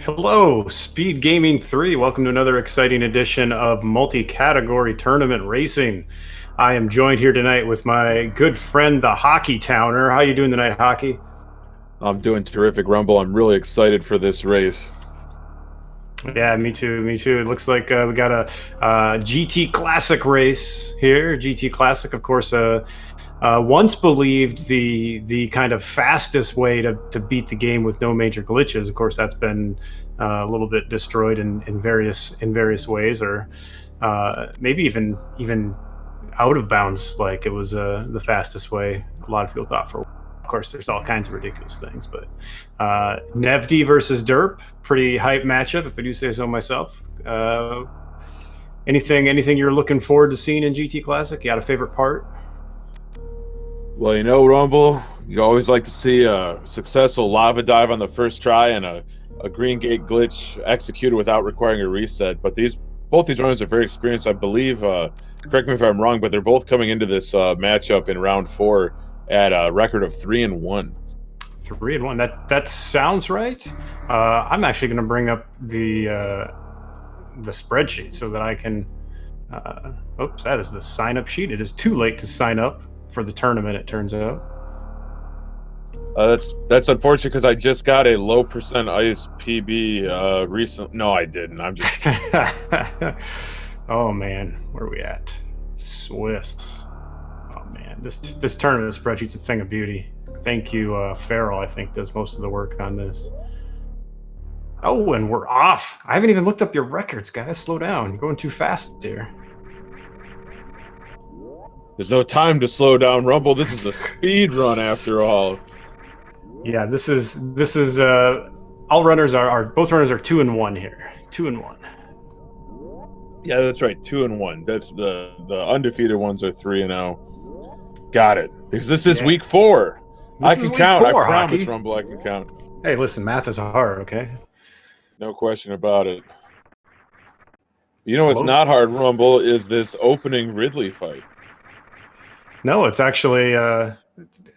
Hello, Speed Gaming 3. Welcome to another exciting edition of multi-category tournament racing. I am joined here tonight with my good friend, the Hockey Towner. How you doing tonight, Hockey? I'm doing terrific, Rumble. I'm really excited for this race. Yeah, me too. Me too. It looks like we got a GT Classic race here. GT Classic, of course, once believed the kind of fastest way to beat the game with no major glitches. Of course, that's been a little bit destroyed in various ways, or maybe even out of bounds. Like it was the fastest way. A lot of people thought for. Of course, there's all kinds of ridiculous things, but Nevdi versus Derp, pretty hype matchup, if I do say so myself. Anything you're looking forward to seeing in GT Classic? You got a favorite part? Well, Rumble, you always like to see a successful lava dive on the first try and a green gate glitch executed without requiring a reset. But both these runners are very experienced. I believe, correct me if I'm wrong, but they're both coming into this matchup in round 4 at a record of 3-1. 3-1. That sounds right. I'm actually going to bring up the spreadsheet so that I can. Oops, that is the sign-up sheet. It is too late to sign up for the tournament. It turns out. That's unfortunate because I just got a low percent ice PB recently. No, I didn't. I'm just kidding. Oh man, where are we at? Swiss. Oh man, this tournament spreadsheet's a thing of beauty. Thank you, Farrell. I think does most of the work on this. Oh, and we're off. I haven't even looked up your records, guys. Slow down. You're going too fast here. There's no time to slow down, Rumble. This is a speed run after all. Yeah, this is all runners are both runners are 2-1 here. 2-1. Yeah, that's right. 2-1. That's the undefeated ones are 3-0. Got it. Because this is week 4. I can count. I promise, Rumble. I can count. Hey, listen, math is hard. Okay. No question about it. You know what's not hard, Rumble, is this opening Ridley fight. No, it's actually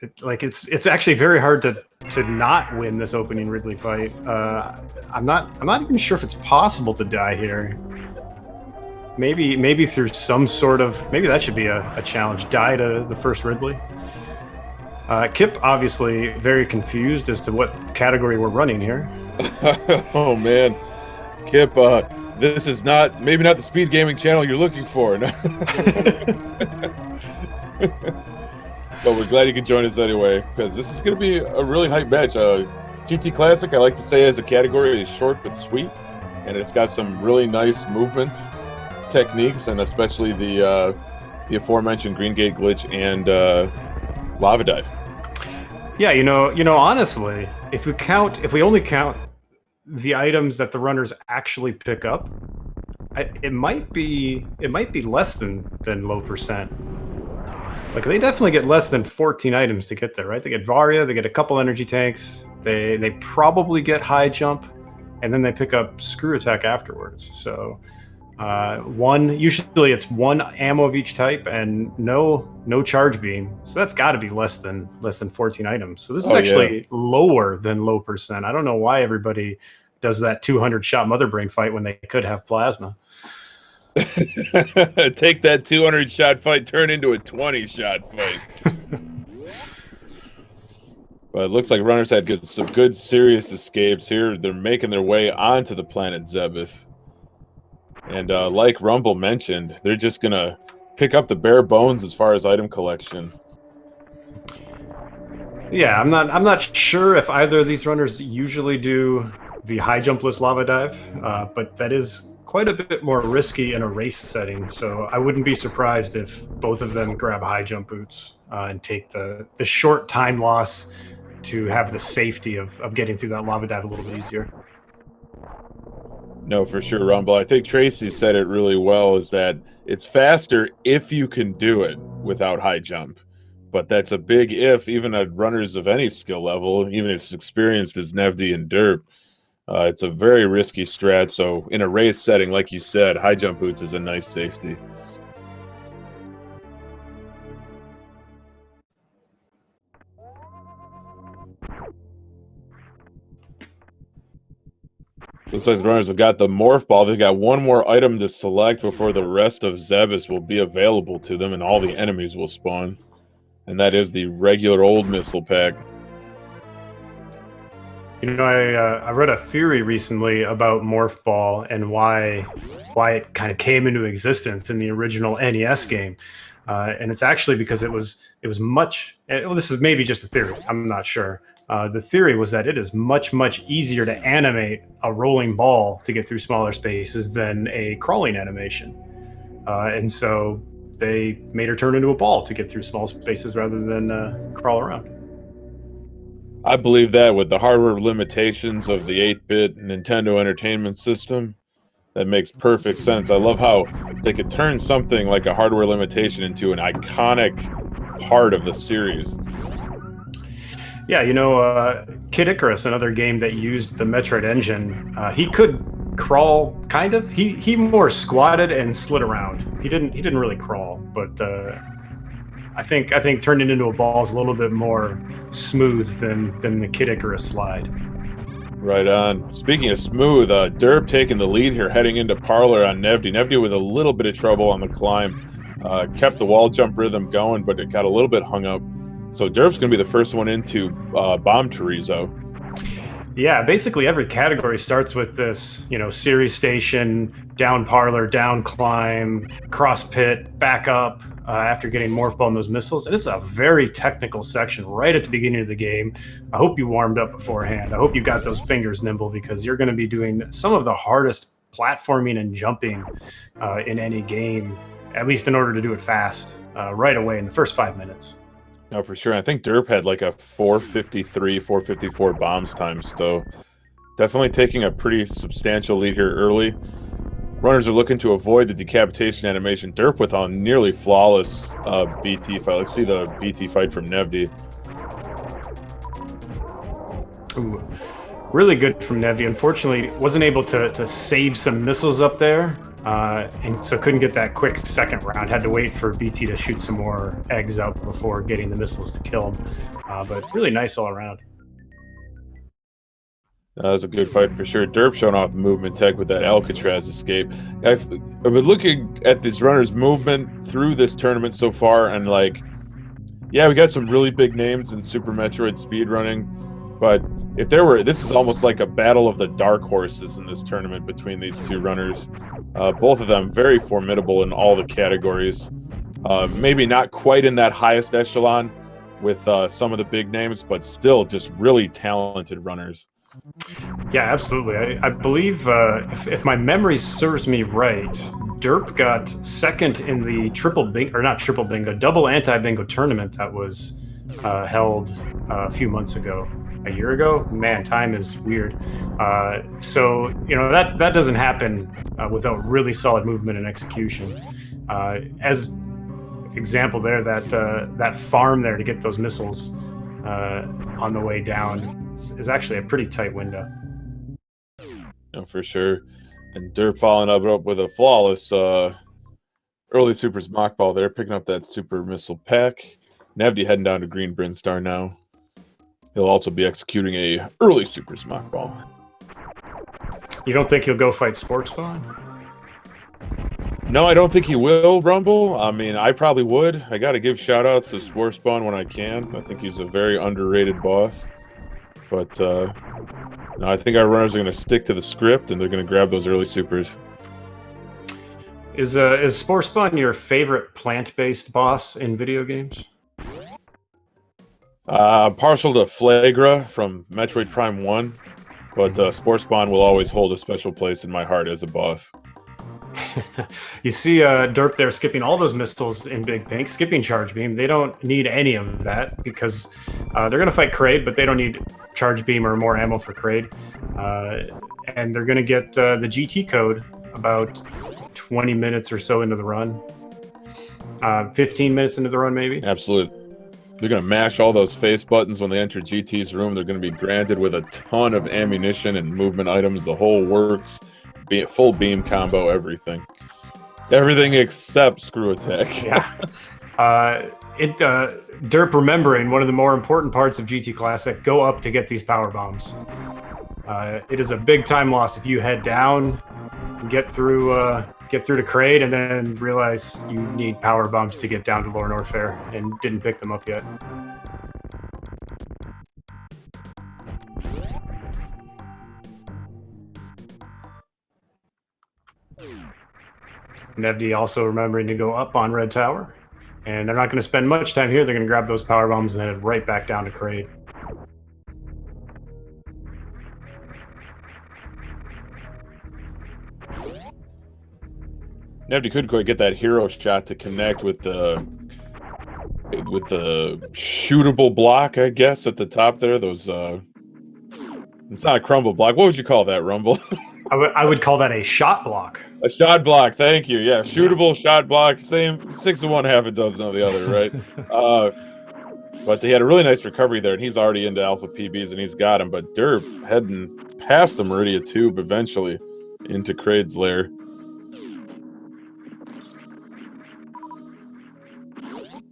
it's actually very hard to not win this opening Ridley fight. I'm not even sure if it's possible to die here. Maybe through some sort of, maybe that should be a challenge. Die to the first Ridley. Kip obviously very confused as to what category we're running here. Oh man, Kip, this is maybe not the Speed Gaming channel you're looking for. But we're glad you could join us anyway, because this is going to be a really hype match. GT Classic, I like to say, as a category, is short but sweet, and it's got some really nice movement techniques, and especially the aforementioned green gate glitch and lava dive. Yeah, honestly, if we only count the items that the runners actually pick up, it might be less than low percent. Like they definitely get less than 14 items to get there, right? They get Varia, they get a couple energy tanks, they probably get high jump, and then they pick up screw attack afterwards. So usually it's one ammo of each type and no charge beam. So that's got to be less than 14 items. So this is actually lower than low percent. I don't know why everybody does that 200 shot mother brain fight when they could have plasma. Take that 200 shot fight, turn into a 20 shot fight. But it looks like runners had some good serious escapes here. They're making their way onto the planet Zebus. And like Rumble mentioned, they're just going to pick up the bare bones as far as item collection. Yeah, I'm not sure if either of these runners usually do the high jumpless lava dive, but that is quite a bit more risky in a race setting. So I wouldn't be surprised if both of them grab high jump boots and take the short time loss to have the safety of getting through that lava dive a little bit easier. No, for sure, Rumble. I think Tracy said it really well, is that it's faster if you can do it without high jump. But that's a big if, even at runners of any skill level, even as experienced as Nevdi and Derp. It's a very risky strat, so in a race setting, like you said, high jump boots is a nice safety. Looks like the runners have got the morph ball. They've got one more item to select before the rest of Zebus will be available to them and all the enemies will spawn. And that is the regular old missile pack. You know, I read a theory recently about Morph Ball and why it kind of came into existence in the original NES game, and it's actually because it was much. Well, this is maybe just a theory. I'm not sure. The theory was that it is much easier to animate a rolling ball to get through smaller spaces than a crawling animation, and so they made her turn into a ball to get through small spaces rather than crawl around. I believe that with the hardware limitations of the 8-bit Nintendo Entertainment System, that makes perfect sense. I love how they could turn something like a hardware limitation into an iconic part of the series. Yeah, you know, Kid Icarus, another game that used the Metroid engine, he could crawl, kind of. He more squatted and slid around. He didn't really crawl, but I think turning into a ball is a little bit more smooth than the Kid Icarus slide. Right on. Speaking of smooth, Derp taking the lead here, heading into Parlor on Nevdi. Nevdi with a little bit of trouble on the climb, kept the wall jump rhythm going, but it got a little bit hung up. So Derp's going to be the first one into Bomb Chorizo. Yeah, basically every category starts with this, you know, series station, down parlor, down climb, cross pit, back up after getting morph ball and those missiles. And it's a very technical section right at the beginning of the game. I hope you warmed up beforehand. I hope you got those fingers nimble because you're going to be doing some of the hardest platforming and jumping in any game, at least in order to do it fast right away in the first 5 minutes. No, for sure. I think Derp had like a 453, 454 bombs time, so definitely taking a pretty substantial lead here early. Runners are looking to avoid the decapitation animation. Derp with a nearly flawless BT fight. Let's see the BT fight from Nevdi. Ooh, really good from Nevdi. Unfortunately, wasn't able to save some missiles up there. And so couldn't get that quick second round. Had to wait for BT to shoot some more eggs out before getting the missiles to kill him. But really nice all around. That was a good fight for sure. Derp showing off the movement tech with that Alcatraz escape. I've been looking at this runner's movement through this tournament so far, and like, yeah, we got some really big names in Super Metroid speedrunning, but if there were, this is almost like a battle of the dark horses in this tournament between these two runners. Both of them very formidable in all the categories. Maybe not quite in that highest echelon with some of the big names, but still just really talented runners. Yeah, absolutely. I believe, if my memory serves me right, Derp got second in the double anti-bingo tournament that was held a few months ago. A year ago? Man, time is weird. So, you know, that doesn't happen without really solid movement and execution. As example there, that farm there to get those missiles on the way down is actually a pretty tight window. No, for sure. And Derp following up with a flawless early Super's mock ball there, picking up that super missile pack. Nevdi heading down to Green Brinstar now. He'll also be executing a early Super's mock ball. You don't think he'll go fight Sports Spawn? No, I don't think he will, Rumble. I mean, I probably would. I got to give shout-outs to Sports Spawn when I can. I think he's a very underrated boss. But no, I think our runners are going to stick to the script, and they're going to grab those early supers. Is Sports Spawn your favorite plant-based boss in video games? Partial to Flagra from Metroid Prime 1, but Sports Spawn will always hold a special place in my heart as a boss. You see Derp there skipping all those missiles in Big Pink, skipping Charge Beam. They don't need any of that because they're going to fight Kraid, but they don't need Charge Beam or more ammo for Kraid. And they're going to get the GT code about 20 minutes or so into the run. 15 minutes into the run, maybe? Absolutely. They're going to mash all those face buttons when they enter GT's room. They're going to be granted with a ton of ammunition and movement items, the whole works, full beam combo, everything. Everything except screw attack. Yeah. Derp remembering one of the more important parts of GT Classic, go up to get these power bombs. It is a big time loss if you head down, get through to Kraid, and then realize you need power bombs to get down to Lower Norfair and didn't pick them up yet. Nevdi also remembering to go up on Red Tower, and they're not going to spend much time here. They're going to grab those power bombs and head right back down to Kraid. Nevdi couldn't quite get that hero shot to connect with the shootable block, I guess, at the top there. Those it's not a crumble block. What would you call that, Rumble? I would call that a shot block. A shot block. Thank you. Yeah, shootable shot block. Same 6 of one, half a dozen of the other, right? But he had a really nice recovery there, and he's already into alpha PBs, and he's got him. But Derp heading past the Meridia Tube eventually into Kraid's lair.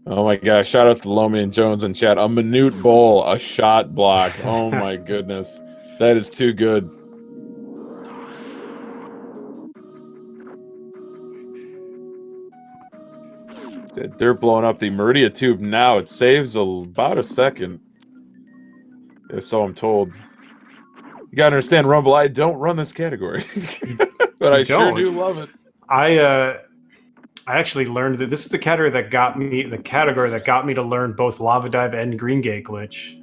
Oh my gosh, shout out to Lomi and Jones in chat. A minute bowl, a shot block. Oh my goodness. That is too good. They're blowing up the Meridia Tube now. It saves about a second. So I'm told. You gotta understand, Rumble, I don't run this category. But I sure do love it. I actually learned that this is the category that got me to learn both Lava Dive and Green Gate Glitch.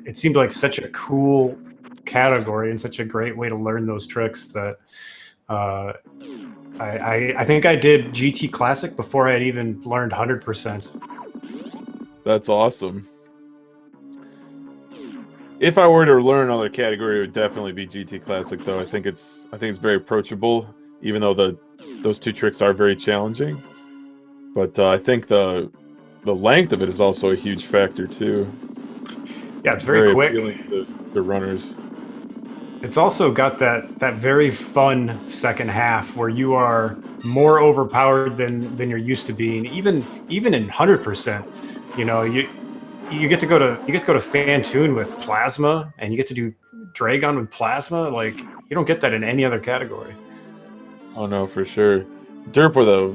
It seemed like such a cool category and such a great way to learn those tricks that I think I did GT Classic before I had even learned 100%. That's awesome. If I were to learn another category, it would definitely be GT Classic, though. I think it's very approachable, even though those two tricks are very challenging. But I think the length of it is also a huge factor too. Yeah, it's very quick. Appealing to the runners. It's also got that very fun second half where you are more overpowered than you're used to being. Even in 100%, you know, you get to go to Fantoon with plasma, and you get to do Dragon with plasma. Like, you don't get that in any other category. Oh no, for sure. Derp with a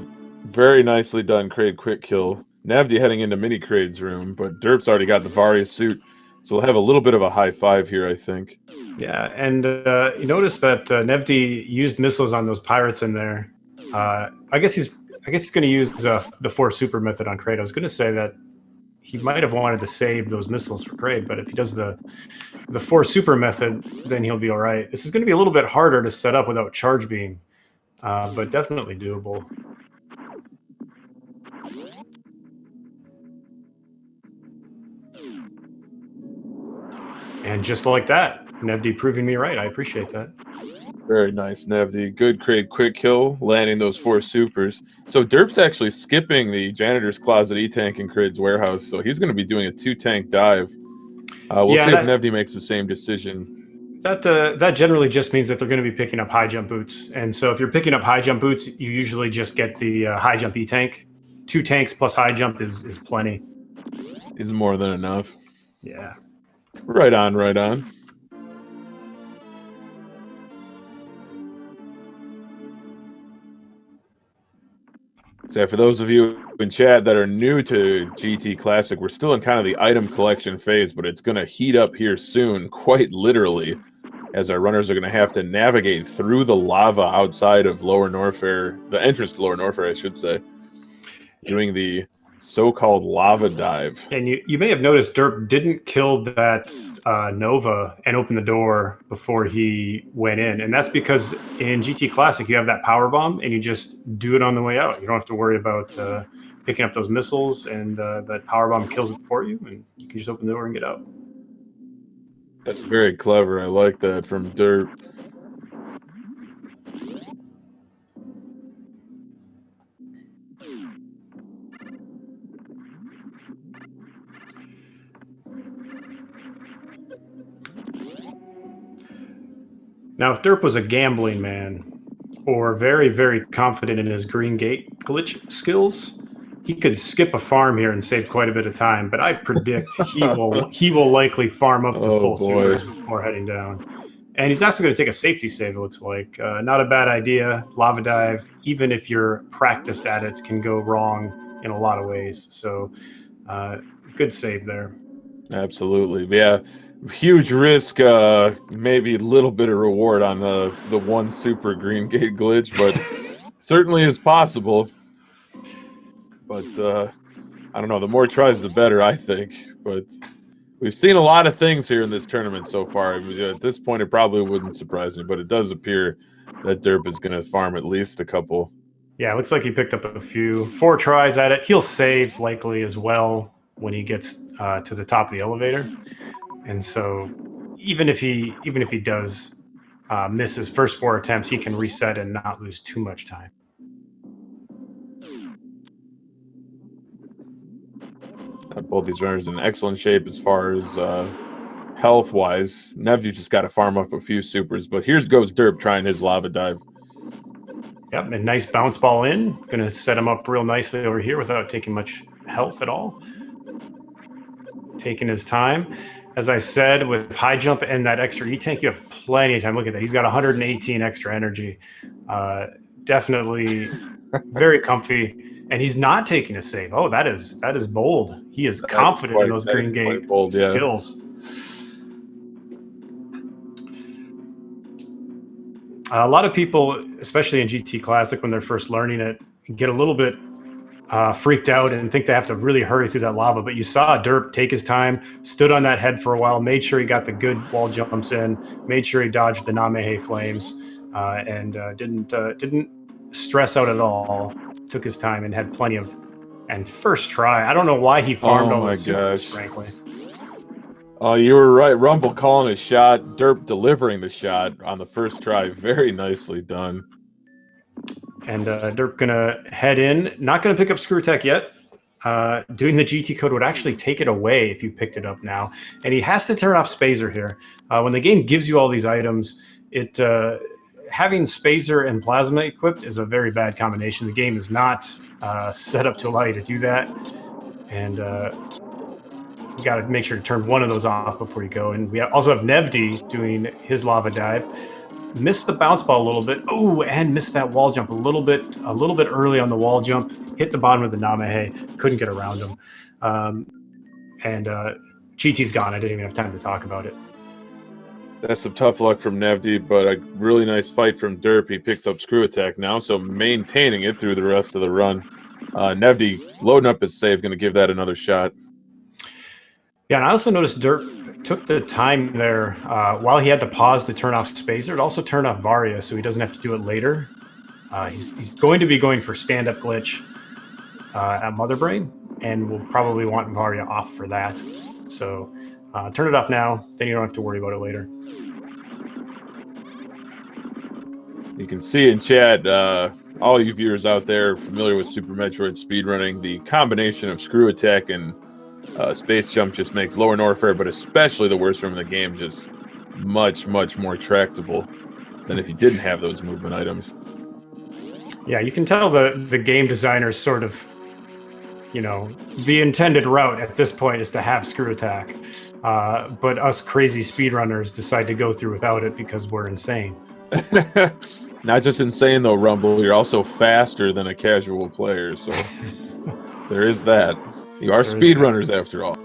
very nicely done Kraid quick kill. Nevdi heading into Mini Kraid's room, but Derp's already got the Varia suit, so we'll have a little bit of a high five here, I think. Yeah, and you notice that Nevdi used missiles on those pirates in there. I guess he's going to use the 4 super method on Kraid. I was going to say that he might have wanted to save those missiles for Kraid, but if he does the 4 super method, then he'll be all right. This is going to be a little bit harder to set up without charge beam, but definitely doable. And just like that, Nevdi proving me right. I appreciate that. Very nice, Nevdi. Good Kraid quick kill, landing those 4 supers. So Derp's actually skipping the janitor's closet E-tank in Kraid's warehouse, so he's going to be doing a 2-tank dive. We'll see if Nevdi makes the same decision. That generally just means that they're going to be picking up high jump boots. And so if you're picking up high jump boots, you usually just get the high jump E-tank. 2 tanks plus high jump is plenty. Is more than enough. Yeah. Right on, right on. So for those of you in chat that are new to GT Classic, we're still in kind of the item collection phase, but it's going to heat up here soon, quite literally, as our runners are going to have to navigate through the lava outside of Lower Norfair, the entrance to Lower Norfair, I should say, doing the so-called lava dive. And you may have noticed Derp didn't kill that Nova and open the door before he went in. And that's because in GT Classic, you have that power bomb and you just do it on the way out. You don't have to worry about picking up those missiles, and that power bomb kills it for you, and you can just open the door and get out. That's very clever. I like that from Derp. Now, if Derp was a gambling man or very, very confident in his Green Gate glitch skills, he could skip a farm here and save quite a bit of time, but I predict he will likely farm up to full supers before heading down. And he's also going to take a safety save, it looks like. Not a bad idea. Lava dive, even if you're practiced at it, can go wrong in a lot of ways. So good save there. Absolutely. Yeah. Huge risk, maybe a little bit of reward on the one super green gate glitch, but certainly is possible. But I don't know. The more tries, the better, I think. But we've seen a lot of things here in this tournament so far. At this point, it probably wouldn't surprise me, but it does appear that Derp is going to farm at least a couple. Yeah, it looks like he picked up a few. 4 tries at it. He'll save likely as well when he gets to the top of the elevator. And so even if he does miss his first 4 attempts, he can reset and not lose too much time. Both these runners in excellent shape as far as health-wise. Nevdi just got to farm up a few supers, but here goes Derp trying his lava dive. Yep, a nice bounce ball in. Going to set him up real nicely over here without taking much health at all. Taking his time. As I said, with high jump and that extra E-tank, you have plenty of time. Look at that. He's got 118 extra energy. Definitely very comfy. And he's not taking a save. Oh, that is bold. He is confident in those green gate skills. A lot of people, especially in GT Classic, when they're first learning it, get a little bit freaked out and think they have to really hurry through that lava. But you saw Derp take his time, stood on that head for a while, made sure he got the good wall jumps in, made sure he dodged the Namehe flames, and didn't stress out at all. Took his time and had plenty of. And first try, I don't know why he farmed all those supers, frankly. Oh, you were right. Rumble calling a shot. Derp delivering the shot on the first try. Very nicely done. And Derp gonna head in. Not gonna pick up Screw Attack yet. Doing the GT code would actually take it away if you picked it up now. And he has to turn off Spazer here. When the game gives you all these items, having Spazer and Plasma equipped is a very bad combination. The game is not set up to allow you to do that. And you got to make sure to turn one of those off before you go. And we also have Nevdi doing his lava dive. Missed the bounce ball a little bit. Oh, and missed that wall jump a little bit early on the wall jump. Hit the bottom of the Namehe. Couldn't get around him. And GT's gone. I didn't even have time to talk about it. That's some tough luck from Nevdi, but a really nice fight from Derp. He picks up Screw Attack now, so maintaining it through the rest of the run. Nevdi loading up his save, going to give that another shot. Yeah, and I also noticed Derp took the time there while he had to pause to turn off Spazer. It also turned off Varia, so he doesn't have to do it later. He's going to be going for stand-up glitch at Mother Brain, and will probably want Varia off for that. So turn it off now, then you don't have to worry about it later. You can see in chat, all you viewers out there familiar with Super Metroid speedrunning, the combination of Screw Attack and Space Jump just makes Lower Norfair, but especially the worst room in the game, just much, much more tractable than if you didn't have those movement items. Yeah, you can tell the game designers sort of, the intended route at this point is to have Screw Attack. But us crazy speedrunners decide to go through without it because we're insane. Not just insane, though, Rumble. You're also faster than a casual player, so there is that. You are speedrunners, after all.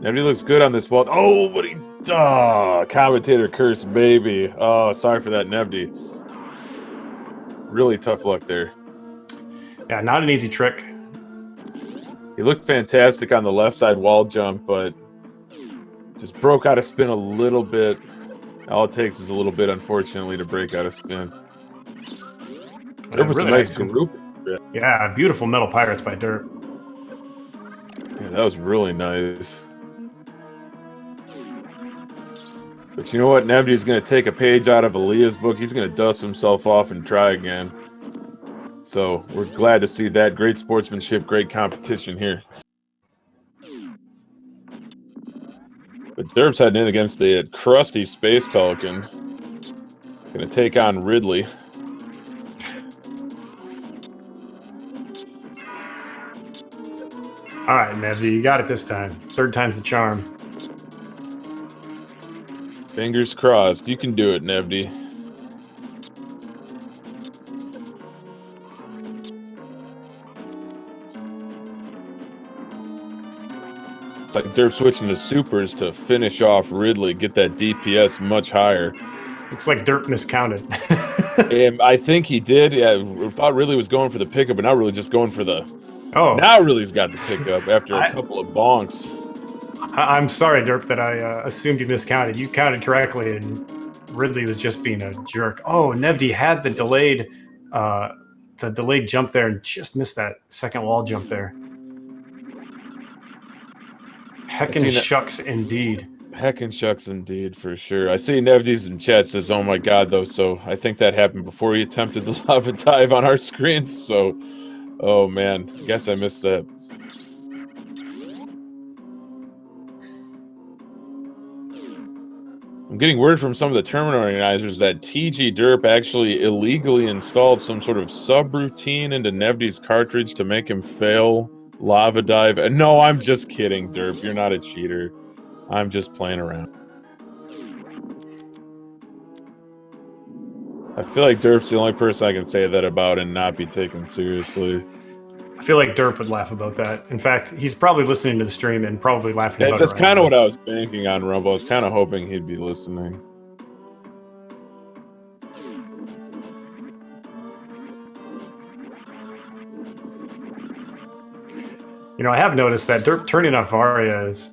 Nevdi looks good on this wall. Oh, but he... commentator curse, baby. Oh, sorry for that, Nevdi. Really tough luck there. Yeah, not an easy trick. He looked fantastic on the left side wall jump, but just broke out of spin a little bit. All it takes is a little bit, unfortunately, to break out of spin. There was really a nice group. Yeah, beautiful Metal Pirates by Derp. Yeah, that was really nice. But you know what? Nevdi's going to take a page out of Aaliyah's book. He's going to dust himself off and try again. So we're glad to see that. Great sportsmanship, great competition here. But Derp's heading in against the crusty Space Pelican. Going to take on Ridley. All right, Nevdi, you got it this time. Third time's the charm. Fingers crossed. You can do it, Nevdi. It's like Derp switching to supers to finish off Ridley, get that DPS much higher. Looks like Derp miscounted. And I think he did. Yeah, I thought Ridley was going for the pickup, but now really just going for the. Oh, now Ridley's got the pickup after a couple of bonks. I'm sorry, Derp, that I assumed you miscounted. You counted correctly, and Ridley was just being a jerk. Oh, Nevdi had the delayed jump there and just missed that second wall jump there. Heckin' shucks indeed. Heckin' shucks indeed, for sure. I see Nevdi's in chat says, oh my god, though, so I think that happened before he attempted the lava dive on our screens, so... Oh man, guess I missed that. I'm getting word from some of the tournament organizers that TGDerp actually illegally installed some sort of subroutine into Nevdi's cartridge to make him fail lava dive. And no, I'm just kidding, Derp. You're not a cheater. I'm just playing around. I feel like Derp's the only person I can say that about and not be taken seriously. I feel like Derp would laugh about that. In fact, he's probably listening to the stream and probably laughing about it. That's kind of what I was banking on, Rumble. I was kind of hoping he'd be listening. You know, I have noticed that Derp turning off Varia is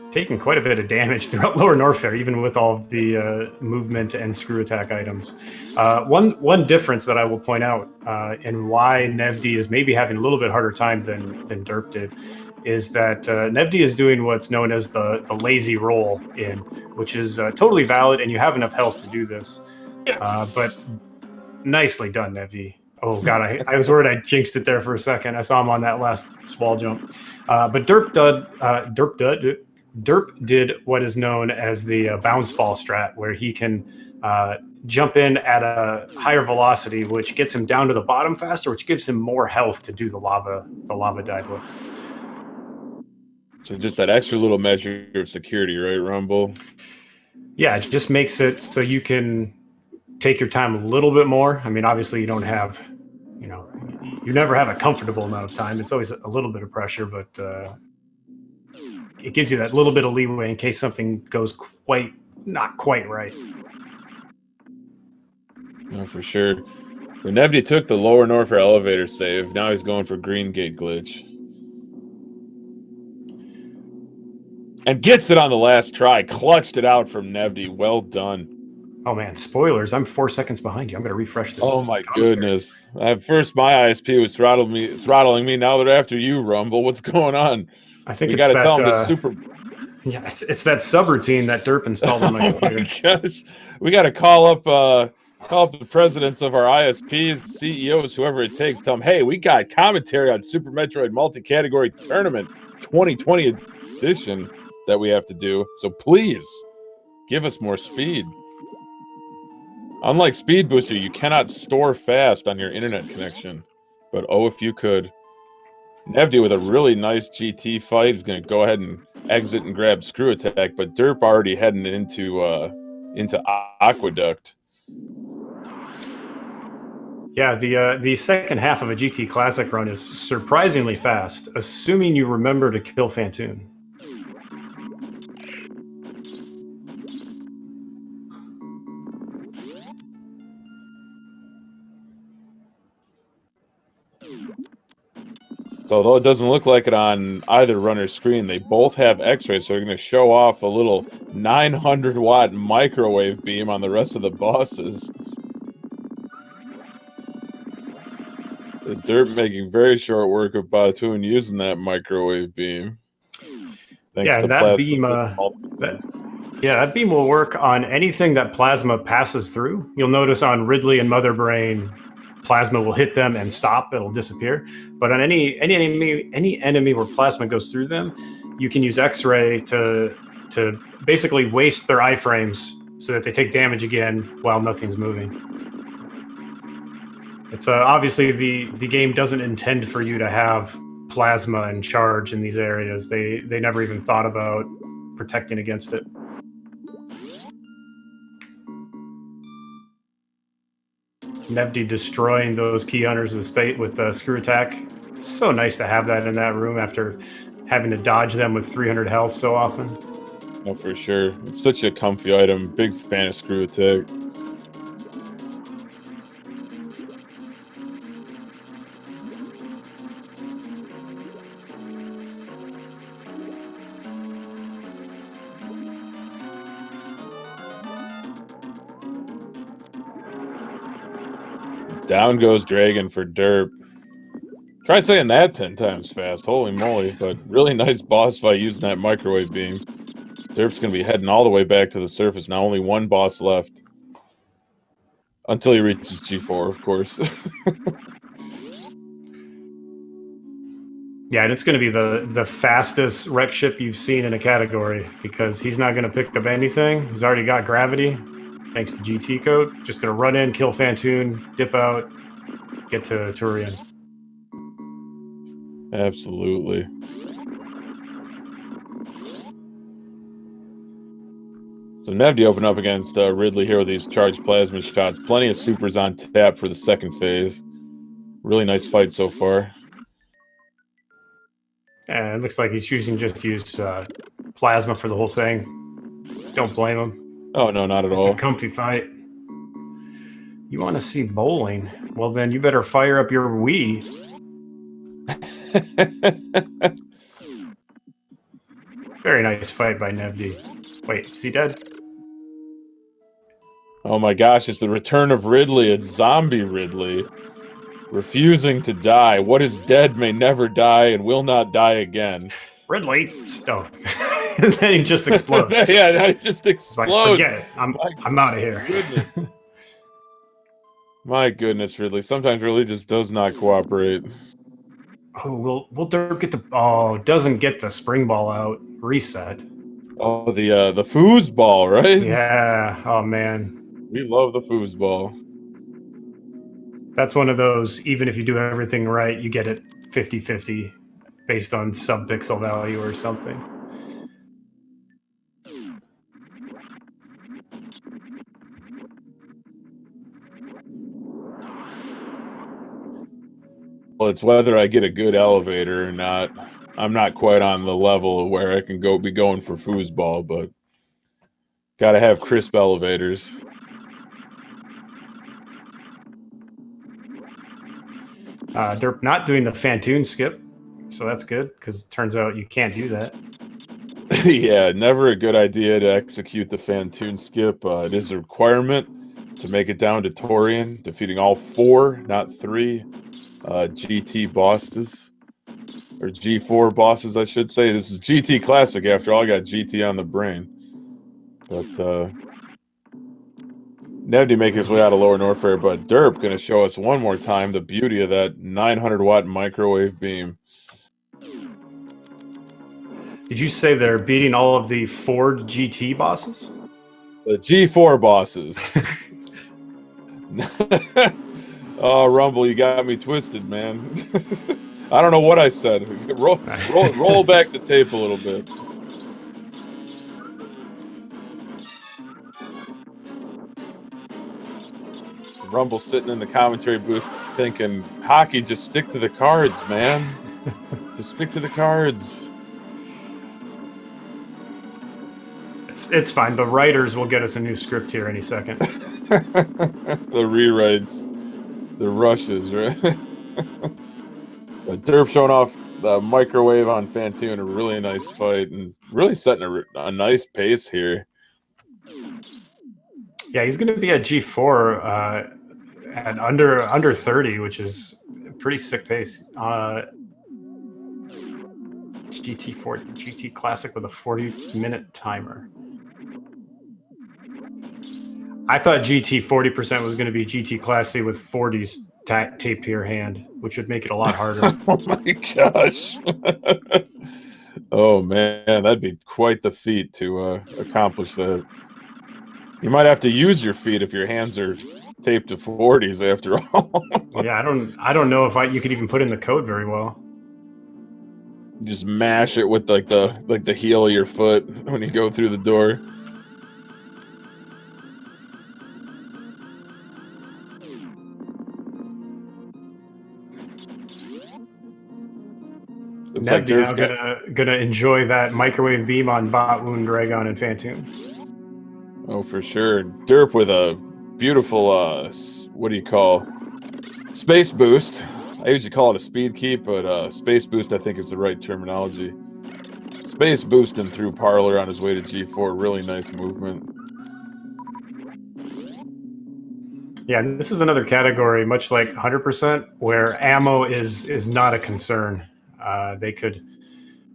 taking quite a bit of damage throughout Lower Norfair, even with all of the movement and screw attack items. One difference that I will point out and why Nevdi is maybe having a little bit harder time than Derp did is that Nevdi is doing what's known as the lazy roll in, which is totally valid, and you have enough health to do this. But nicely done, Nevdi. Oh god, I was worried I jinxed it there for a second. I saw him on that last wall jump. But Derp did what is known as the bounce ball strat, where he can jump in at a higher velocity, which gets him down to the bottom faster, which gives him more health to do the lava dive with. So just that extra little measure of security, right, Rumble? Yeah, it just makes it so you can take your time a little bit more. I mean, obviously you don't have, you never have a comfortable amount of time. It's always a little bit of pressure, but it gives you that little bit of leeway in case something goes not quite right. No, for sure. When Nevdi took the Lower Norfair elevator save, now he's going for Green Gate glitch. And gets it on the last try. Clutched it out from Nevdi. Well done. Oh man, spoilers. I'm 4 seconds behind you. I'm going to refresh this. Oh my goodness. At first my ISP was throttling me. Now they're after you, Rumble. What's going on? I think we got to tell them to super... Yeah, it's that subroutine that Derp installed on my computer. Oh my gosh. We got to call up the presidents of our ISPs, CEOs, whoever it takes. Tell them, hey, we got commentary on Super Metroid Multi-Category Tournament 2020 edition that we have to do. So please give us more speed. Unlike Speed Booster, you cannot store fast on your internet connection. But oh, if you could. Nevdi with a really nice GT fight is going to go ahead and exit and grab Screw Attack, but Derp already heading into Aqueduct. Yeah, the second half of a GT Classic run is surprisingly fast, assuming you remember to kill Phantoon. So although it doesn't look like it on either runner's screen, they both have X-rays, so they're going to show off a little 900-watt microwave beam on the rest of the bosses. The Derp making very short work of Batoon using that microwave beam. Thanks to that beam. That beam will work on anything that plasma passes through. You'll notice on Ridley and Mother Brain, plasma will hit them and stop. It'll disappear. But on any enemy where plasma goes through them, you can use X-ray to basically waste their iframes so that they take damage again while nothing's moving. It's obviously the game doesn't intend for you to have plasma and charge in these areas. They never even thought about protecting against it. Nevdi destroying those key hunters with screw attack. It's so nice to have that in that room after having to dodge them with 300 health so often. Oh, for sure. It's such a comfy item. Big fan of screw attack. Down goes Dragon for Derp. Try saying that 10 times fast. Holy moly. But really nice boss fight using that microwave beam. Derp's going to be heading all the way back to the surface. Now only one boss left. Until he reaches G4, of course. Yeah, and it's going to be the fastest wreck ship you've seen in a category because he's not going to pick up anything. He's already got gravity, thanks to GT code. Just going to run in, kill Fantoon, dip out, get to Turian. Absolutely. So Nevdi opened up against Ridley here with these charged plasma shots. Plenty of supers on tap for the second phase. Really nice fight so far. And it looks like he's choosing just to use plasma for the whole thing. Don't blame him. Oh, no, not at all. It's a comfy fight. You want to see bowling? Well, then you better fire up your Wii. Very nice fight by Nevdi. Wait, is he dead? Oh my gosh, it's the return of Ridley. It's zombie Ridley. Refusing to die. What is dead may never die and will not die again. Ridley, stop. And then he just explodes. Yeah, it just explodes. Like, forget it. I'm out of here. Goodness. My goodness, Ridley. Sometimes Ridley just does not cooperate. Oh, will Dirk get the... Oh, doesn't get the spring ball out. Reset. Oh, the foosball, right? Yeah. Oh, man. We love the foosball. That's one of those, even if you do everything right, you get it 50-50 based on sub-pixel value or something. Well, it's whether I get a good elevator or not. I'm not quite on the level where I can be going for foosball, but gotta have crisp elevators. Derp not doing the Fantoon skip, so that's good, because it turns out you can't do that. Yeah, never a good idea to execute the Fantoon skip. It is a requirement to make it down to Torian, defeating all 4, not 3, GT bosses. Or G4 bosses, I should say. This is GT Classic, after all. I got GT on the brain. But, Nevdi making his way out of Lower Norfair, but Derp going to show us one more time the beauty of that 900-watt microwave beam. Did you say they're beating all of the Ford GT bosses? The G4 bosses. Oh, Rumble, you got me twisted, man. I don't know what I said. Roll back the tape a little bit. Rumble sitting in the commentary booth thinking, hockey, just stick to the cards, man. Just stick to the cards. It's fine. The writers will get us a new script here any second. The rewrites. The rushes, right? But Derp showing off the microwave on Fantoon, a really nice fight, and really setting a nice pace here. Yeah, he's going to be at G4 at under 30, which is a pretty sick pace. GT Classic with a 40-minute timer. I thought GT 40% was going to be GT Classic with 40s taped to your hand, which would make it a lot harder. Oh my gosh. Oh man, that'd be quite the feat to accomplish that. You might have to use your feet if your hands are taped to 40s after all. Yeah, I don't know if you could even put in the code very well. Just mash it with like the heel of your foot when you go through the door. Looks like Nevdi now Derp's gonna enjoy that microwave beam on Bot Wound, Dragon, and Phantoon. Oh, for sure. Derp with a beautiful what do you call space boost? I usually call it a speed keep, but space boost I think is the right terminology. Space boosting through Parlor on his way to G4. Really nice movement. Yeah, this is another category, much like 100%, where ammo is not a concern. They could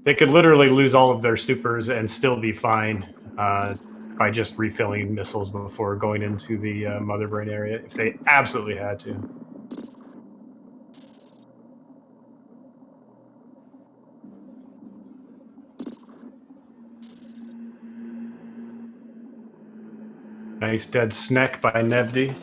literally lose all of their supers and still be fine by just refilling missiles before going into the Mother Brain area if they absolutely had to. Nice dead snack by Nevdi.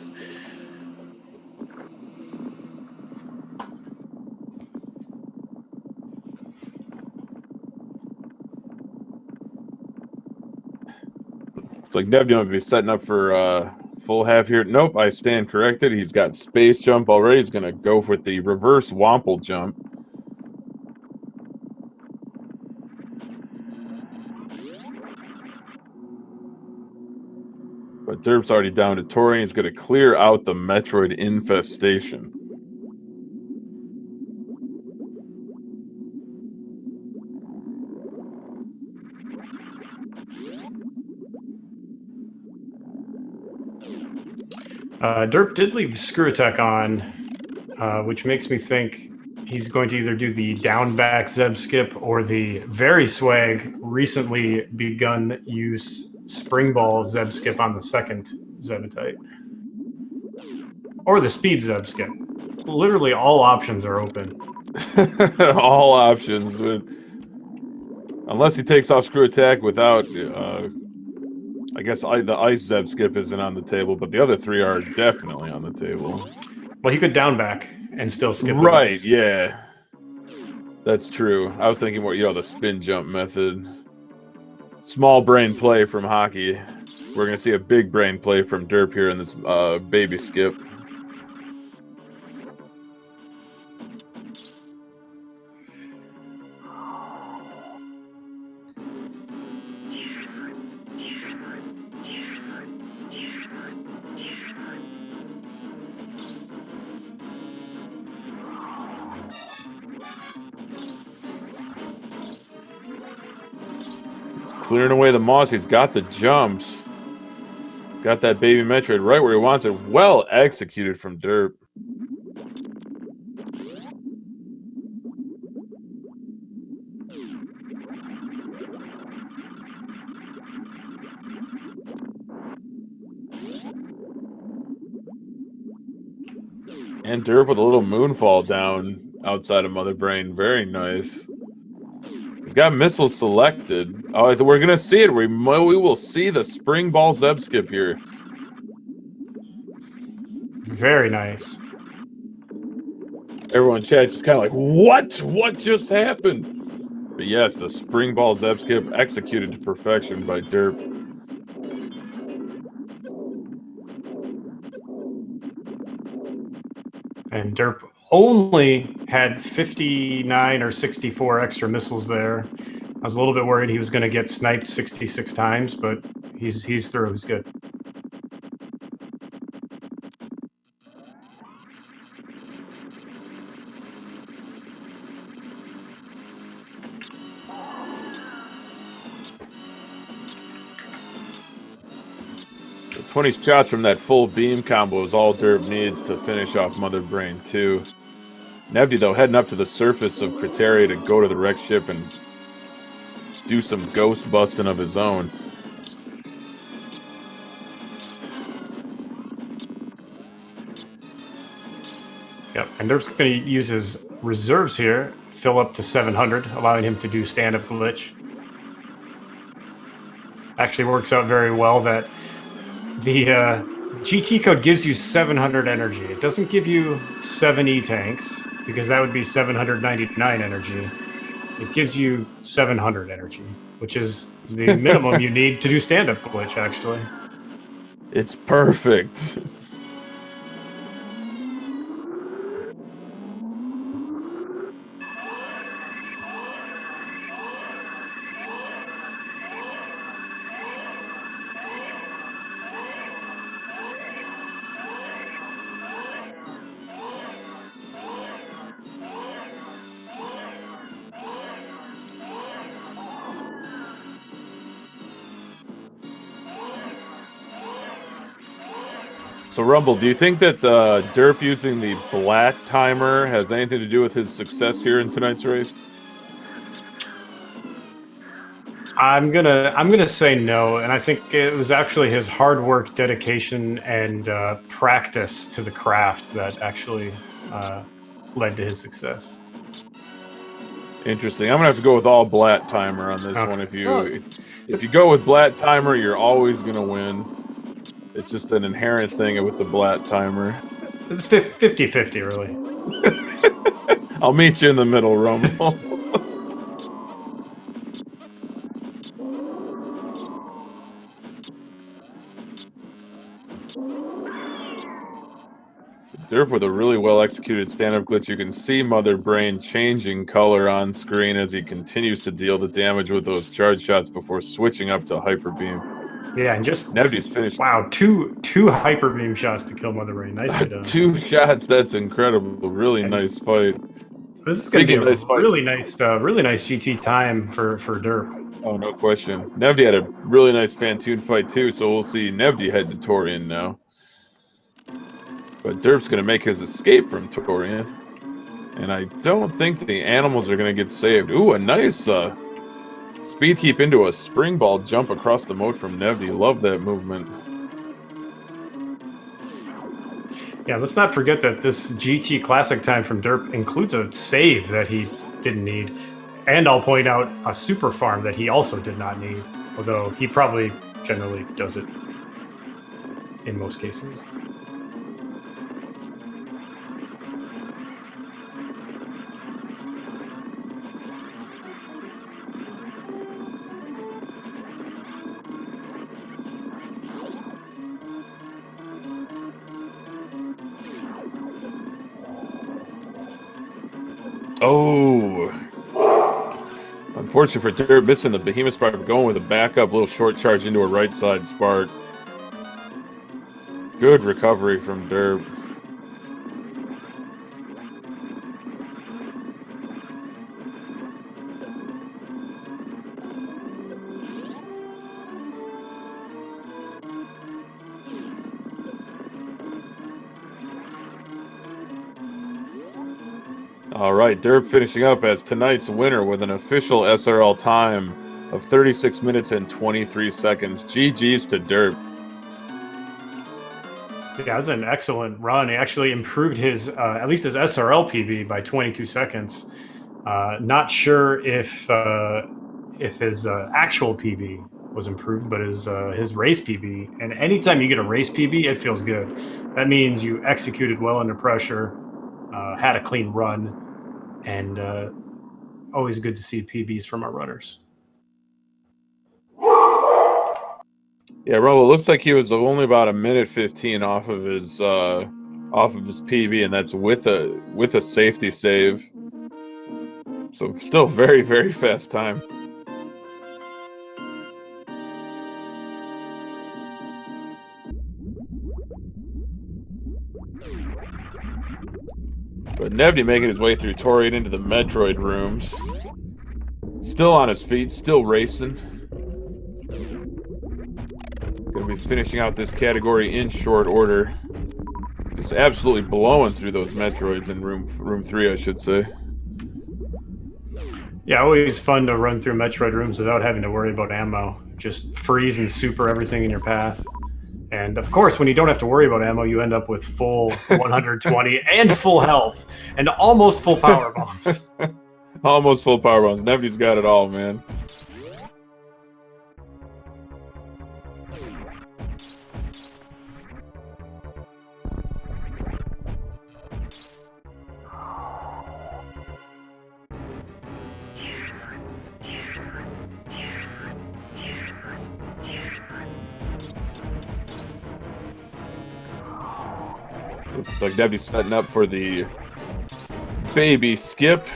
It's like Nevdi might be setting up for full half here. Nope, I stand corrected. He's got space jump already. He's going to go with the reverse Womple jump. But Derp's already down to Torian. He's going to clear out the Metroid infestation. Derp did leave Screw Attack on, which makes me think he's going to either do the down back Zeb skip or the very swag recently begun use spring ball Zeb skip on the second Zebitite. Or the speed Zeb skip. Literally all options are open. All options. Unless he takes off Screw Attack without... I guess the ice Zeb skip isn't on the table, but the other three are definitely on the table. Well, he could down back and still skip. Right, yeah. That's true. I was thinking more, the spin jump method. Small brain play from Hockey. We're going to see a big brain play from Derp here in this baby skip. Clearing away the moss. He's got the jumps. He's got that baby Metroid right where he wants it. Well executed from Derp. And Derp with a little moonfall down outside of Mother Brain. Very nice. He's got missiles selected. Oh, we're going to see it. We will see the spring ball Zeb skip here. Very nice. Everyone in chat is kind of like, what? What just happened? But yes, the spring ball Zeb skip executed to perfection by Derp. And Derp only had 59 or 64 extra missiles there. I was a little bit worried he was going to get sniped 66 times, but he's through. He's good. So 20 shots from that full beam combo is all Derp needs to finish off Mother Brain 2. Nevdi, though, heading up to the surface of Criteria to go to the wrecked ship and do some ghost busting of his own. Yep, and Derp's going to use his reserves here, fill up to 700, allowing him to do stand-up glitch. Actually works out very well that the GT code gives you 700 energy. It doesn't give you 7 E-tanks, because that would be 799 energy. it gives you 700 energy, which is the minimum you need to do stand-up glitch, actually. It's perfect. So, Rumble, do you think that Derp using the Blatt timer has anything to do with his success here in tonight's race? I'm gonna say no, and I think it was actually his hard work, dedication, and practice to the craft that actually led to his success. Interesting. I'm gonna have to go with all Blatt timer on this Okay. one. If you go with Blatt timer, you're always gonna win. It's just an inherent thing with the Blatt timer. It's 50-50, really. I'll meet you in the middle, Rumble. Derp with a really well executed stand-up glitch. You can see Mother Brain changing color on screen as he continues to deal the damage with those charge shots before switching up to Hyper Beam. Yeah, and just Nevdi's finished. Wow, two hyper beam shots to kill Mother Brain. Nicely done. 2 shots. That's incredible. Really nice fight. This is going to be a nice fights. really nice GT time for Derp. Oh, no question. Nevdi had a really nice Fantoon fight too, so we'll see Nevdi head to Torian now. But Derp's going to make his escape from Torian. And I don't think the animals are going to get saved. Ooh, a nice speed keep into a spring ball jump across the moat from Nevdi. Love that movement. Yeah, let's not forget that this GT Classic time from Derp includes a save that he didn't need. And I'll point out a super farm that he also did not need. Although he probably generally does it in most cases. Oh, unfortunate for Derp, missing the Behemoth Spark, but going with a backup little short charge into a right side Spark. Good recovery from Derp. All right, Derp finishing up as tonight's winner with an official SRL time of 36 minutes and 23 seconds. GG's to Derp. Yeah, that's an excellent run. He actually improved his, at least his SRL PB by 22 seconds. Not sure if his actual PB was improved, but his race PB. And anytime you get a race PB, it feels good. That means you executed well under pressure, had a clean run, and always good to see PBs from our runners. Yeah, Rumble, it looks like he was only about a minute 15 off of his PB, and that's with a safety save. So still very, very fast time. But Nevdi making his way through Torian into the Metroid rooms. Still on his feet, still racing. Gonna be finishing out this category in short order. Just absolutely blowing through those Metroids in room 3, I should say. Yeah, always fun to run through Metroid rooms without having to worry about ammo. Just freeze and super everything in your path. And of course, when you don't have to worry about ammo, you end up with full 120 and full health and almost full power bombs. Almost full power bombs. Nevdi's got it all, man. Looks like Nevdi's setting up for the baby skip.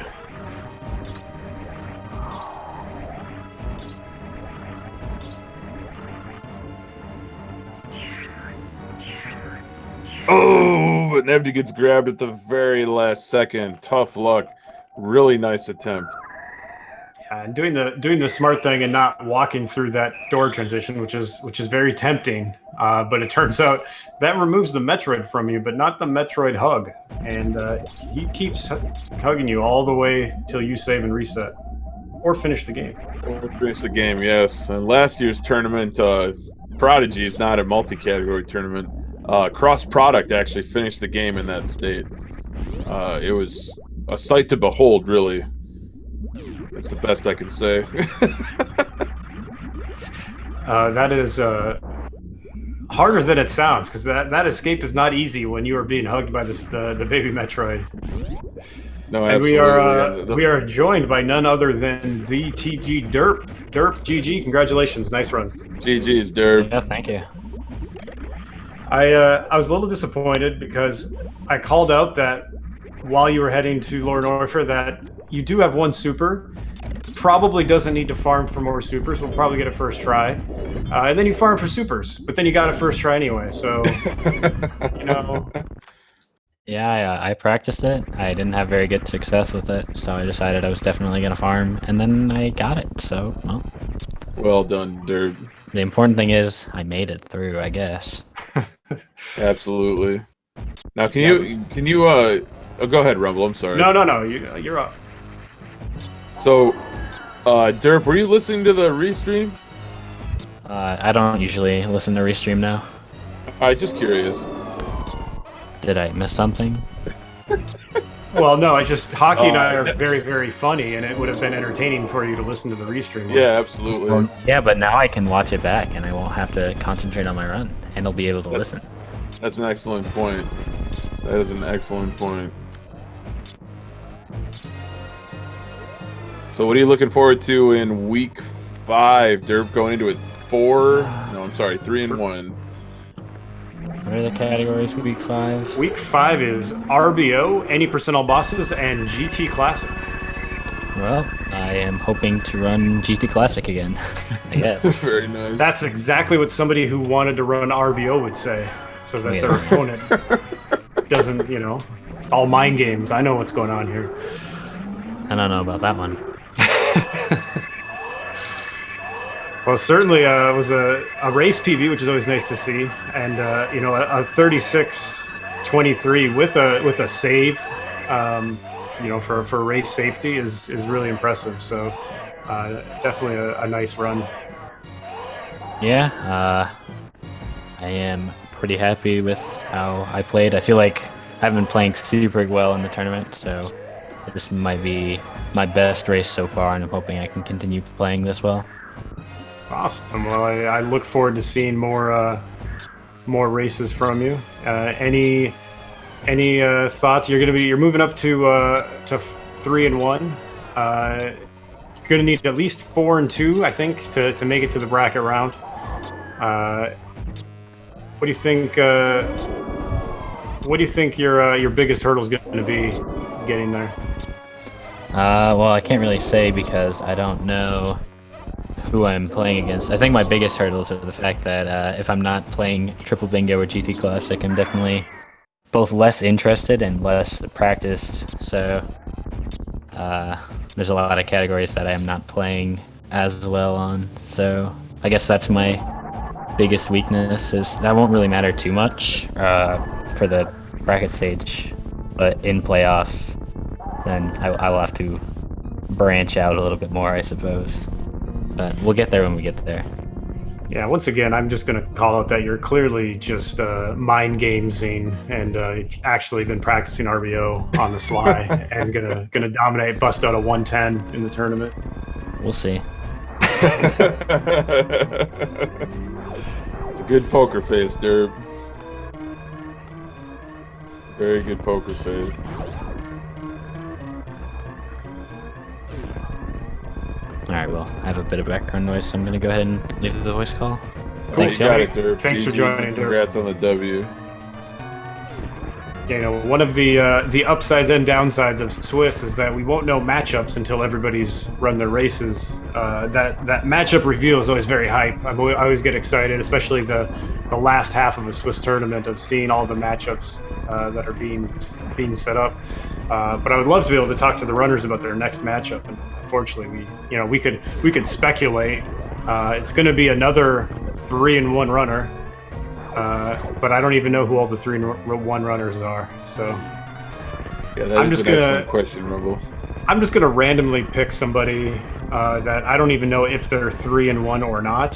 Oh, but Nevdi gets grabbed at the very last second. Tough luck. Really nice attempt. Yeah, and doing the smart thing and not walking through that door transition, which is very tempting. But it turns out that removes the Metroid from you, but not the Metroid hug. And he keeps hugging you all the way till you save and reset, or finish the game. Or finish the game, yes. And last year's tournament, Prodigy is not a multi-category tournament. Cross Product actually finished the game in that state. It was a sight to behold, really. That's the best I can say. That is harder than it sounds, because that escape is not easy when you are being hugged by the baby Metroid. No, and absolutely. we are joined by none other than the TGDerp. Derp, GG, congratulations, nice run. GG's, Derp. Yeah, thank you. I was a little disappointed because I called out that while you were heading to Lord Norfer that you do have one super. Probably doesn't need to farm for more supers. We'll probably get a first try. And then you farm for supers, but then you got a first try anyway. So, you know. Yeah, I practiced it. I didn't have very good success with it, so I decided I was definitely going to farm, and then I got it, so, well. Well done, Derp. The important thing is I made it through, I guess. Absolutely. Now, can you oh, go ahead, Rumble, I'm sorry. No, you're up. So, Derp, were you listening to the restream? I don't usually listen to restream now. Alright, just curious. Did I miss something? Well, no, it's just hockey and I are very, very funny, and it would have been entertaining for you to listen to the restream. Yeah, absolutely. Well, yeah, but now I can watch it back, and I won't have to concentrate on my run, and I'll be able to listen. That's an excellent point. That is an excellent point. So what are you looking forward to in week 5, Derp? Going into it 4? No, I'm sorry, 3 and 1. What are the categories for week 5? Week 5 is RBO, any percent all bosses, and GT Classic. Well, I am hoping to run GT Classic again, I guess. Very nice. That's exactly what somebody who wanted to run RBO would say, so that their opponent doesn't, you know, it's all mind games. I know what's going on here. I don't know about that one. Well, certainly it was a race PB, which is always nice to see, and you know, a 36-23 with a save, you know, for race safety is really impressive. So definitely a nice run. Yeah, I am pretty happy with how I played. I feel like I've been playing super well in the tournament, so this might be my best race so far, and I'm hoping I can continue playing this well. Awesome. Well, I look forward to seeing more races from you. Any thoughts? You're moving up to 3 and 1. You're gonna need at least 4 and 2, I think, to make it to the bracket round. What do you think? What do you think your biggest hurdle is going to be getting there? Well, I can't really say because I don't know who I'm playing against. I think my biggest hurdles are the fact that if I'm not playing Triple Bingo or GT Classic, I'm definitely both less interested and less practiced. So there's a lot of categories that I am not playing as well on. So I guess that's my biggest weakness. Is that won't really matter too much for the bracket stage, but in playoffs, then I will have to branch out a little bit more, I suppose. But we'll get there when we get there. Yeah, once again, I'm just going to call out that you're clearly just mind gamesing and actually been practicing RBO on the sly and gonna dominate, bust out a 110 in the tournament. We'll see. It's a good poker face, Derp. Very good poker face. Alright, well, I have a bit of background noise, so I'm going to go ahead and leave the voice call. Cool. Thanks, You got y'all. it, Derp. Thanks for GG's, joining, Derp. Congrats on the W. You know, one of the upsides and downsides of Swiss is that we won't know matchups until everybody's run their races. That matchup reveal is always very hype. I always get excited, especially the last half of a Swiss tournament, of seeing all the matchups that are being set up. But I would love to be able to talk to the runners about their next matchup. And unfortunately, we could speculate. It's going to be another 3-1 runner. But I don't even know who all the 3-1 runners are. So yeah, that is an excellent question, Rumble. I'm just gonna randomly pick somebody that I don't even know if they're 3-1 or not.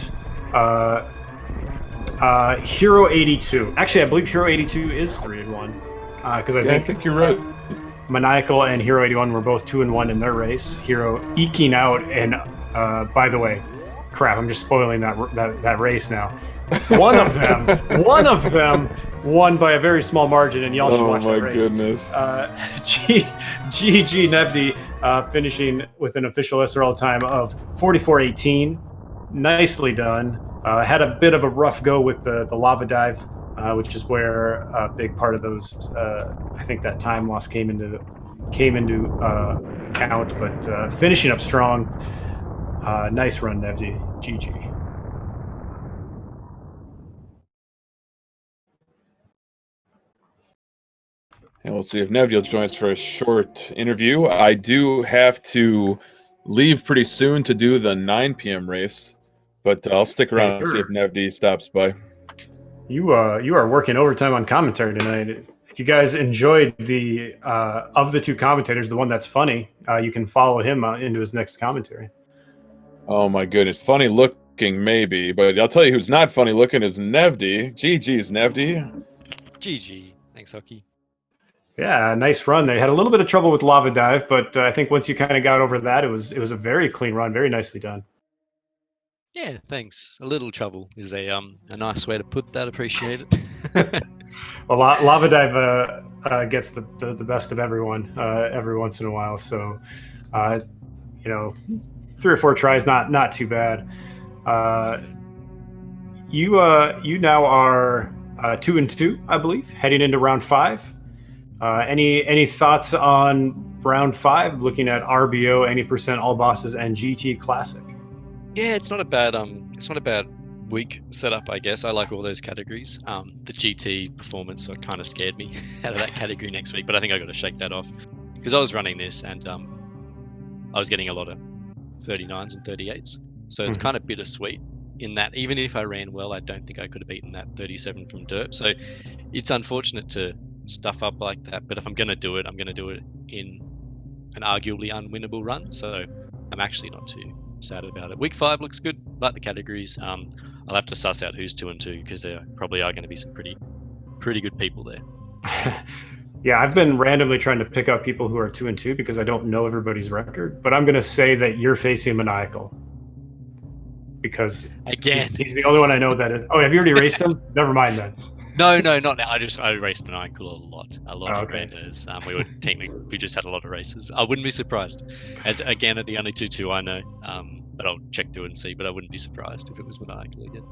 Hero 82. Actually, I believe Hero 82 is 3-1 because I think you're right. Maniacal and Hero 81 were both 2-1 in their race. Hero eking out, and by the way, crap, I'm just spoiling that race now. One of them won by a very small margin, and y'all should watch that race. Oh my goodness. GG Nevdi finishing with an official SRL time of 44:18. Nicely done. Had a bit of a rough go with the lava dive, which is where a big part of those, I think that time loss came into account, but finishing up strong. Nice run, Nevdi. GG. And we'll see if Nevdi will join us for a short interview. I do have to leave pretty soon to do the 9 p.m. race, but I'll stick around and see if Nevdi stops by. You are working overtime on commentary tonight. If you guys enjoyed the of the two commentators, the one that's funny, you can follow him into his next commentary. Oh my goodness, funny looking maybe, but I'll tell you who's not funny looking is Nevdi. GG's Nevdi. GG. Thanks, Hockey. Yeah, nice run. They had a little bit of trouble with lava dive, but I think once you kind of got over that, it was a very clean run, very nicely done. Yeah, thanks. A little trouble is a nice way to put that. Appreciate it. Well, lava dive gets the best of everyone every once in a while, so 3 or 4 tries, not too bad. You now are 2-2, I believe, heading into round 5. Any thoughts on round 5? Looking at RBO, any percent all bosses, and GT Classic. Yeah, it's not a bad week setup, I guess. I like all those categories. The GT performance kind of scared me out of that category next week, but I think I got to shake that off because I was running this and I was getting a lot of 39s and 38s. So it's kind of bittersweet in that even if I ran well, I don't think I could have beaten that 37 from Derp. So it's unfortunate to stuff up like that, but if I'm going to do it, I'm going to do it in an arguably unwinnable run. So I'm actually not too sad about it. Week 5 looks good, like the categories. I'll have to suss out who's 2-2 because there probably are going to be some pretty good people there. Yeah, I've been randomly trying to pick out people who are 2-2 because I don't know everybody's record, but I'm going to say that you're facing Maniacal because again he's the only one I know that is. Oh, have you already raced him? Never mind then. No, not now. I raced Maniacal a lot of okay. randers. We just had a lot of races. I wouldn't be surprised. And again, at the only 2-2 I know, but I'll check through and see. But I wouldn't be surprised if it was Maniacal again.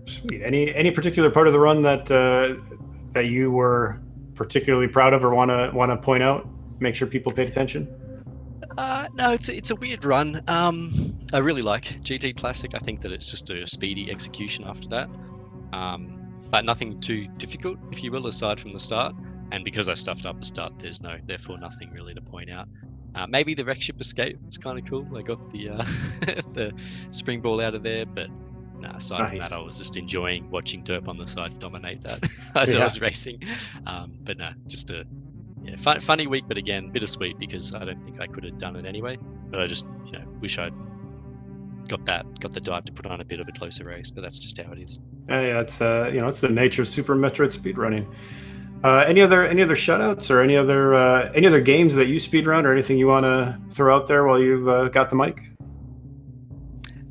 Sweet. Any particular part of the run that you were particularly proud of or want to point out? Make sure people paid attention. No, it's a weird run. I really like GT Classic. I think that it's just a speedy execution after that. But nothing too difficult, if you will, aside from the start. And because I stuffed up the start, therefore nothing really to point out. Maybe the wreck ship escape was kind of cool. I got the the spring ball out of there, but aside from that, I was just enjoying watching Derp on the side dominate that as I was racing. But no, just a funny week, but again, bittersweet because I don't think I could have done it anyway. But I just wish I'd got the dive to put on a bit of a closer race. But that's just how it is. Yeah, it's it's the nature of Super Metroid speedrunning. Any other shutouts or any other games that you speedrun or anything you want to throw out there while you've got the mic?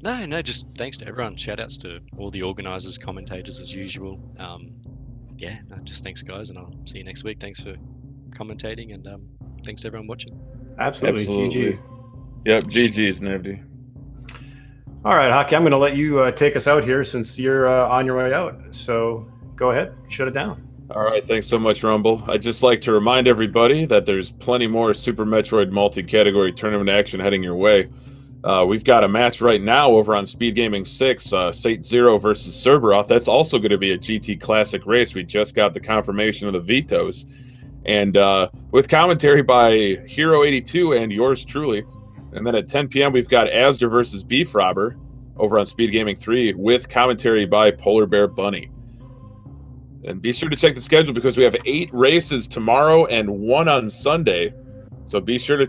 No, just thanks to everyone. Shoutouts to all the organisers, commentators as usual. Just thanks guys, and I'll see you next week. Thanks for commentating, and thanks to everyone watching. Absolutely. GG. Yep, GG's Nevdi. All right, Hockey, I'm going to let you take us out here since you're on your way out. So go ahead, shut it down. All right, thanks so much, Rumble. I'd just like to remind everybody that there's plenty more Super Metroid multi-category tournament action heading your way. We've got a match right now over on SpeedGaming 6, Sate Zero versus Cerberoth. That's also going to be a GT Classic race. We just got the confirmation of the vetoes. And with commentary by Hero82 and yours truly. And then at 10 p.m., we've got Asder versus Beef Robber over on SpeedGaming 3 with commentary by Polar Bear Bunny. And be sure to check the schedule because we have 8 races tomorrow and 1 on Sunday. So be sure to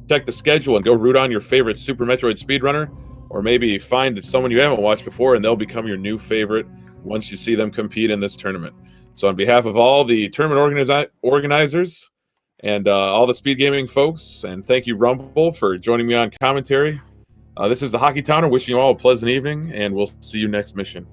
check the schedule and go root on your favorite Super Metroid speedrunner, or maybe find someone you haven't watched before and they'll become your new favorite once you see them compete in this tournament. So on behalf of all the tournament organizers and all the SpeedGaming folks, and thank you, Rumble, for joining me on commentary. This is the Hockey Towner wishing you all a pleasant evening, and we'll see you next mission.